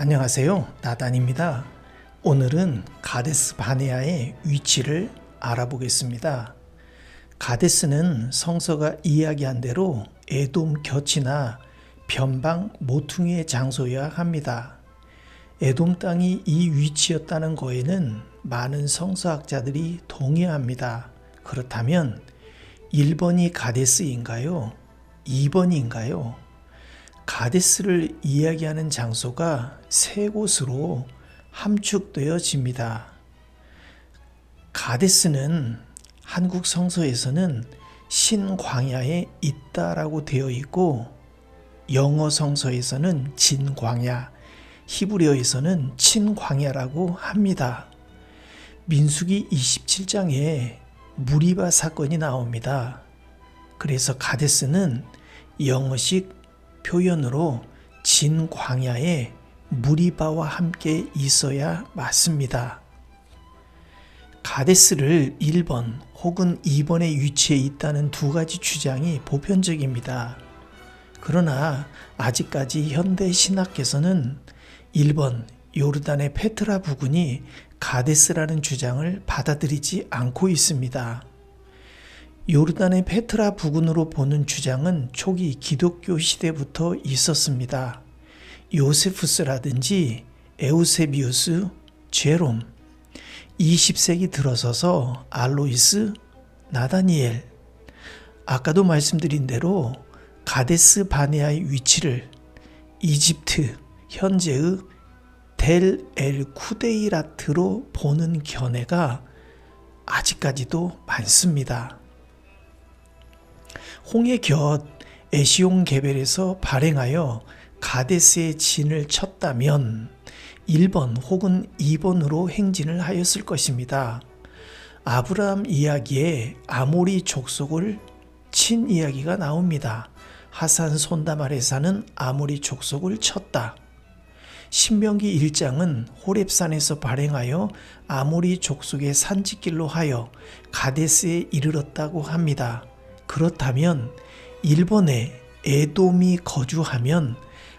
안녕하세요. 나단입니다. 오늘은 가데스 바네아의 위치를 알아보겠습니다. 가데스는 성서가 이야기한 대로 에돔 곁이나 변방 모퉁이의 장소여야 합니다. 에돔 땅이 이 위치였다는 거에는 많은 성서학자들이 동의합니다. 그렇다면 1번이 가데스인가요? 2번인가요? 가데스를 이야기하는 장소가 세 곳으로 함축되어집니다. 가데스는 한국 성서에서는 신광야에 있다라고 되어 있고, 영어 성서에서는 진광야, 히브리어에서는 친광야라고 합니다. 민수기 27장에 무리바 사건이 나옵니다. 그래서 가데스는 영어식 표현으로 진광야에 무리바와 함께 있어야 맞습니다. 가데스를 1번 혹은 2번의 위치에 있다는 두 가지 주장이 보편적입니다. 그러나 아직까지 현대 신학계에서는 1번 요르단의 페트라 부근이 가데스라는 주장을 받아들이지 않고 있습니다. 요르단의 페트라 부근으로 보는 주장은 초기 기독교 시대부터 있었습니다. 요세푸스라든지 에우세비우스, 제롬, 20세기 들어서서 알로이스, 나다니엘, 아까도 말씀드린 대로 가데스 바네아의 위치를 이집트 현재의 델 엘 쿠데이라트로 보는 견해가 아직까지도 많습니다. 홍해 곁 에시온 게벨에서 발행하여 가데스의 진을 쳤다면 1번 혹은 2번으로 행진을 하였을 것입니다. 아브라함 이야기에 아모리 족속을 친 이야기가 나옵니다. 하산 손다말에 사는 아모리 족속을 쳤다. 신명기 1장은 호렙산에서 발행하여 아모리 족속의 산지길로 하여 가데스에 이르렀다고 합니다. 그렇다면 일본에 에돔이 거주하면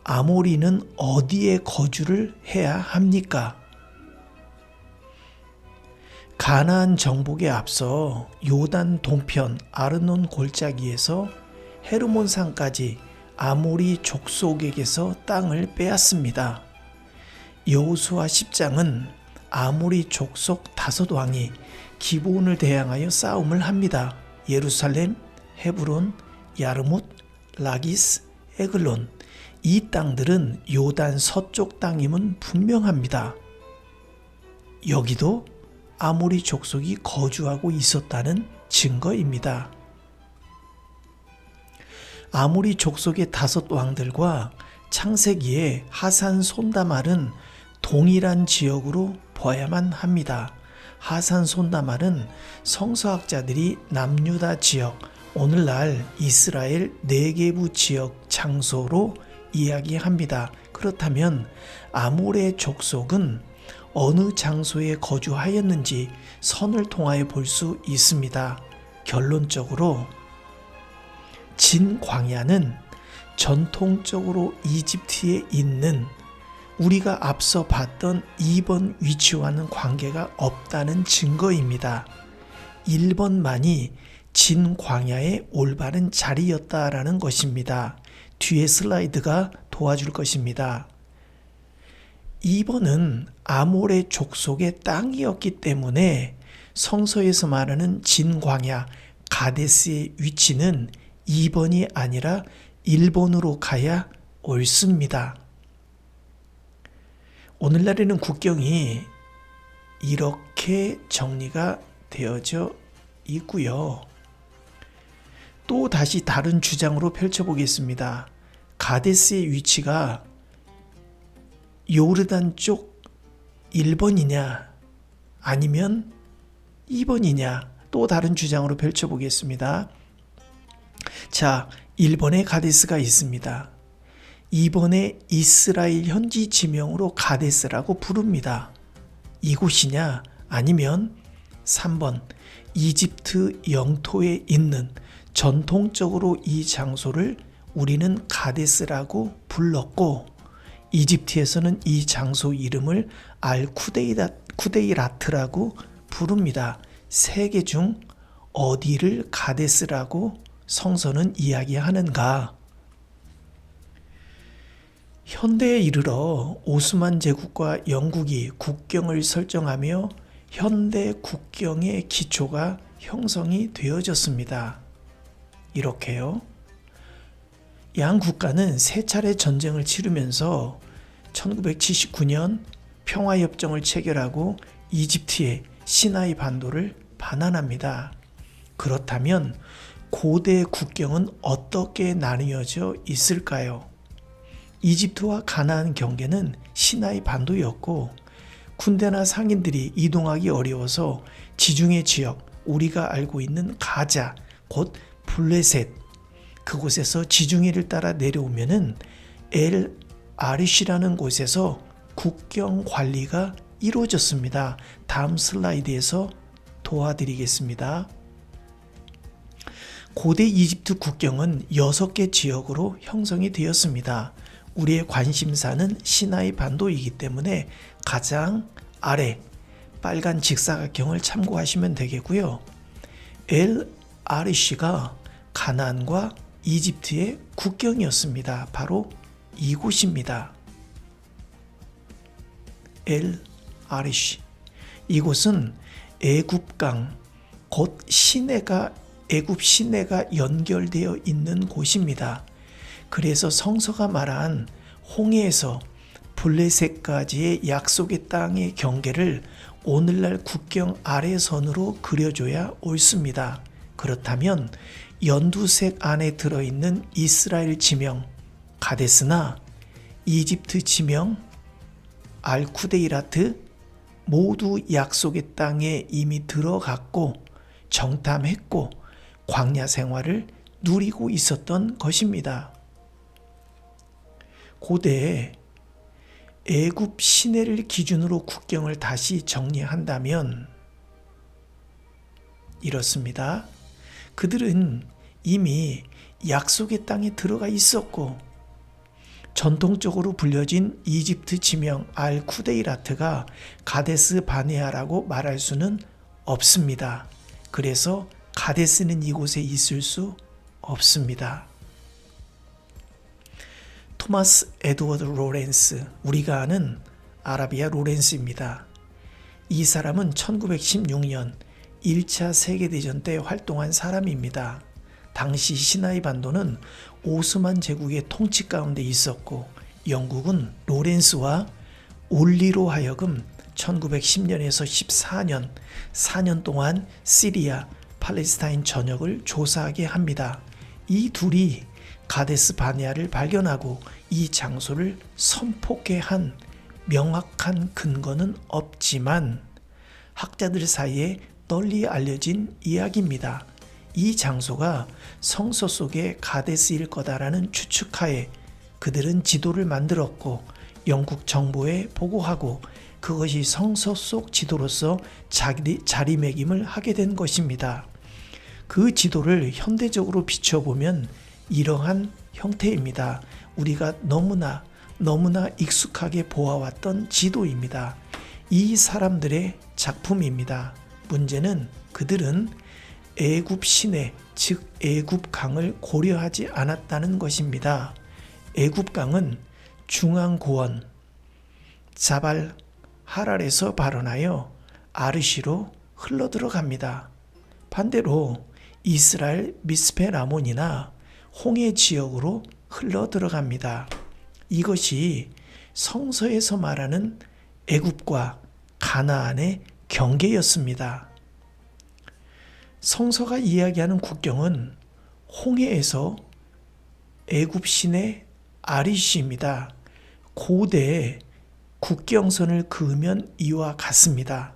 아모리는 어디에 거주를 해야 합니까? 가나안 정복에 앞서 요단 동편 아르논 골짜기에서 헤르몬 산까지 아모리 족속에게서 땅을 빼앗습니다. 여호수아 10장은 아모리 족속 5왕이 기브온을 대항하여 싸움을 합니다. 예루살렘, 헤브론, 야르뭇, 라기스, 에글론, 이 땅들은 요단 서쪽 땅임은 분명합니다. 여기도 아모리 족속이 거주하고 있었다는 증거입니다. 아모리 족속의 5왕들과 창세기의 하산 손다말은 동일한 지역으로 봐야만 합니다. 하산 손다말은 성서학자들이 남유다 지역, 오늘날 이스라엘 네게부 지역 장소로 이야기합니다. 그렇다면 아모레 족속은 어느 장소에 거주하였는지 선을 통하여 볼 수 있습니다. 결론적으로 진광야는 전통적으로 이집트에 있는 우리가 앞서 봤던 2번 위치와는 관계가 없다는 증거입니다. 1번만이 진광야의 올바른 자리였다라는 것입니다. 뒤에 슬라이드가 도와줄 것입니다. 2번은 아모레 족속의 땅이었기 때문에 성서에서 말하는 진광야 가데스의 위치는 2번이 아니라 1번으로 가야 옳습니다. 오늘날에는 국경이 이렇게 정리가 되어져 있고요. 또 다시 다른 주장으로 펼쳐보겠습니다. 가데스의 위치가 요르단 쪽 1번이냐 아니면 2번이냐, 또 다른 주장으로 펼쳐보겠습니다. 자, 1번에 가데스가 있습니다. 2번에 이스라엘 현지 지명으로 가데스라고 부릅니다. 이곳이냐 아니면 3번 이집트 영토에 있는, 전통적으로 이 장소를 우리는 가데스라고 불렀고 이집트에서는 이 장소 이름을 알쿠데이라트라고 부릅니다. 세 개 중 어디를 가데스라고 성서는 이야기하는가? 현대에 이르러 오스만 제국과 영국이 국경을 설정하며 현대 국경의 기초가 형성이 되어졌습니다. 이렇게요. 양 국가는 세 차례 전쟁을 치르면서 1979년 평화협정을 체결하고 이집트의 시나이 반도를 반환합니다. 그렇다면 고대 국경은 어떻게 나뉘어져 있을까요? 이집트와 가나안 경계는 시나이 반도였고 군대나 상인들이 이동하기 어려워서 지중해 지역, 우리가 알고 있는 가자, 곧 블레셋, 그곳에서 지중해를 따라 내려오면은 엘 아리시라는 곳에서 국경 관리가 이루어졌습니다. 다음 슬라이드에서 도와드리겠습니다. 고대 이집트 국경은 6개 지역으로 형성이 되었습니다. 우리의 관심사는 시나이 반도이기 때문에 가장 아래 빨간 직사각형을 참고하시면 되겠고요. 엘 아리시가 가나안과 이집트의 국경이었습니다. 바로 이곳입니다. 엘 아리시. 이곳은 애굽강, 곧 애굽 시내가 연결되어 있는 곳입니다. 그래서 성서가 말한 홍해에서 블레셋까지의 약속의 땅의 경계를 오늘날 국경 아래선으로 그려줘야 옳습니다. 그렇다면 연두색 안에 들어있는 이스라엘 지명 가데스나 이집트 지명 알쿠데이라트 모두 약속의 땅에 이미 들어갔고 정탐했고 광야 생활을 누리고 있었던 것입니다. 고대에 애굽 시내를 기준으로 국경을 다시 정리한다면 이렇습니다. 그들은 이미 약속의 땅에 들어가 있었고 전통적으로 불려진 이집트 지명 알쿠데이라트가 가데스 바네아라고 말할 수는 없습니다. 그래서 가데스는 이곳에 있을 수 없습니다. 토마스 에드워드 로렌스, 우리가 아는 아라비아 로렌스입니다. 이 사람은 1916년 1차 세계대전 때 활동한 사람입니다. 당시 시나이 반도는 오스만 제국의 통치 가운데 있었고 영국은 로렌스와 올리로 하여금 1910년에서 14년, 4년 동안 시리아, 팔레스타인 전역을 조사하게 합니다. 이 둘이 가데스 바네아를 발견하고 이 장소를 선포케 한 명확한 근거는 없지만 학자들 사이에 널리 알려진 이야기입니다. 이 장소가 성서 속의 가데스일 거다라는 추측하에 그들은 지도를 만들었고 영국 정부에 보고하고 그것이 성서 속 지도로서 자리매김을 하게 된 것입니다. 그 지도를 현대적으로 비춰보면 이러한 형태입니다. 우리가 너무나 익숙하게 보아왔던 지도입니다. 이 사람들의 작품입니다. 문제는 그들은 애굽 시내, 즉 애굽강을 고려하지 않았다는 것입니다. 애굽강은 중앙고원 자발 하랄에서 발원하여 아르시로 흘러들어갑니다. 반대로 이스라엘 미스페 라몬이나 홍해 지역으로 흘러들어갑니다. 이것이 성서에서 말하는 애굽과 가나안의 경계였습니다. 성서가 이야기하는 국경은 홍해에서 애굽 시내 아리시입니다. 고대 국경선을 그으면 이와 같습니다.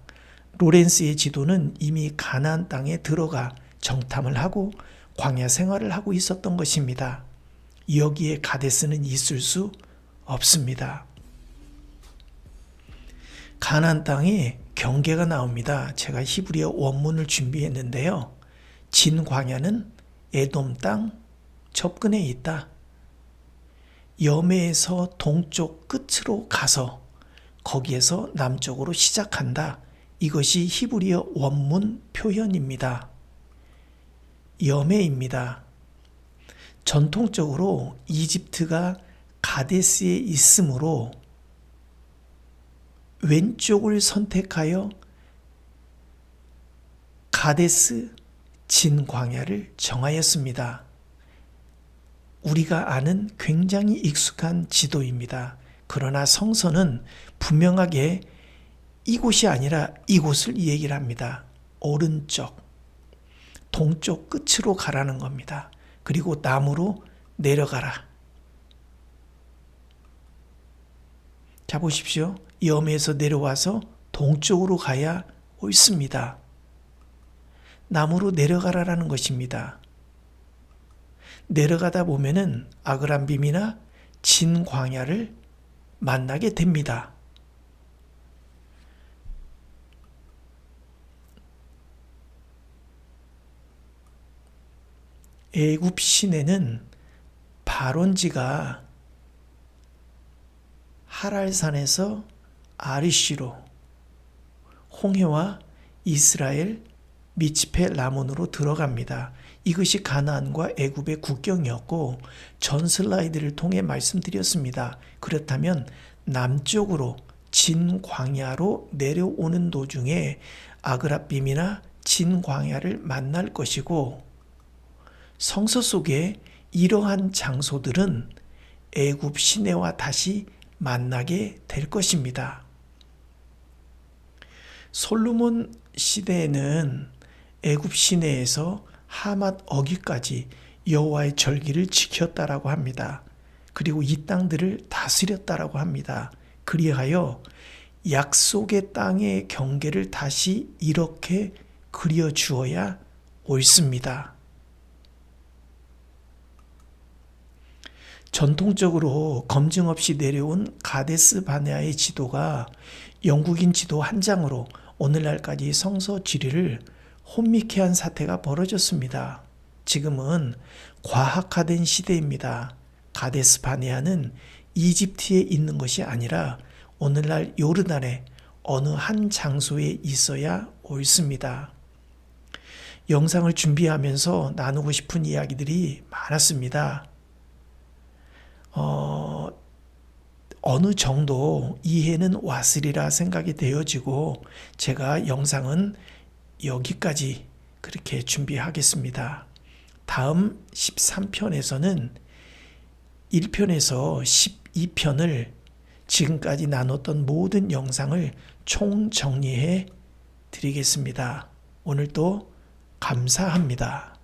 로렌스의 지도는 이미 가나안 땅에 들어가 정탐을 하고 광야 생활을 하고 있었던 것입니다. 여기에 가데스는 있을 수 없습니다. 가나안 땅에 경계가 나옵니다. 제가 히브리어 원문을 준비했는데요. 진 광야는 에돔 땅 접근에 있다. 여매에서 동쪽 끝으로 가서 거기에서 남쪽으로 시작한다. 이것이 히브리어 원문 표현입니다. 여매입니다. 전통적으로 이집트가 가데스에 있으므로 왼쪽을 선택하여 가데스 진 광야를 정하였습니다. 우리가 아는 굉장히 익숙한 지도입니다. 그러나 성서는 분명하게 이곳이 아니라 이곳을 얘기를 합니다. 오른쪽, 동쪽 끝으로 가라는 겁니다. 그리고 남으로 내려가라. 자, 보십시오. 여매에서 내려와서 동쪽으로 가야 옳습니다. 남으로 내려가라라는 것입니다. 내려가다 보면은 아그람빔이나 진 광야를 만나게 됩니다. 애굽 시내는 발원지가 하랄산에서 아리시로, 홍해와 이스라엘 미츠페 라몬으로 들어갑니다. 이것이 가나안과 애굽의 국경이었고 전 슬라이드를 통해 말씀드렸습니다. 그렇다면 남쪽으로 진 광야로 내려오는 도중에 아그라빔이나 진 광야를 만날 것이고, 성서 속에 이러한 장소들은 애굽 시내와 다시 만나게 될 것입니다. 솔로몬 시대에는 애굽 시내에서 하맛 어귀까지 여호와의 절기를 지켰다라고 합니다. 그리고 이 땅들을 다스렸다라고 합니다. 그리하여 약속의 땅의 경계를 다시 이렇게 그려주어야 옳습니다. 전통적으로 검증 없이 내려온 가데스 바네아의 지도가 영국인 지도 한 장으로 오늘날까지 성서 지리를 혼미케 한 사태가 벌어졌습니다. 지금은 과학화된 시대입니다. 가데스 바네아는 이집트에 있는 것이 아니라 오늘날 요르단의 어느 한 장소에 있어야 옳습니다. 영상을 준비하면서 나누고 싶은 이야기들이 많았습니다. 어느 정도 이해는 왔으리라 생각이 되어지고 제가 영상은 여기까지 그렇게 준비하겠습니다. 다음 13편에서는 1편에서 12편을 지금까지 나눴던 모든 영상을 총정리해 드리겠습니다. 오늘도 감사합니다.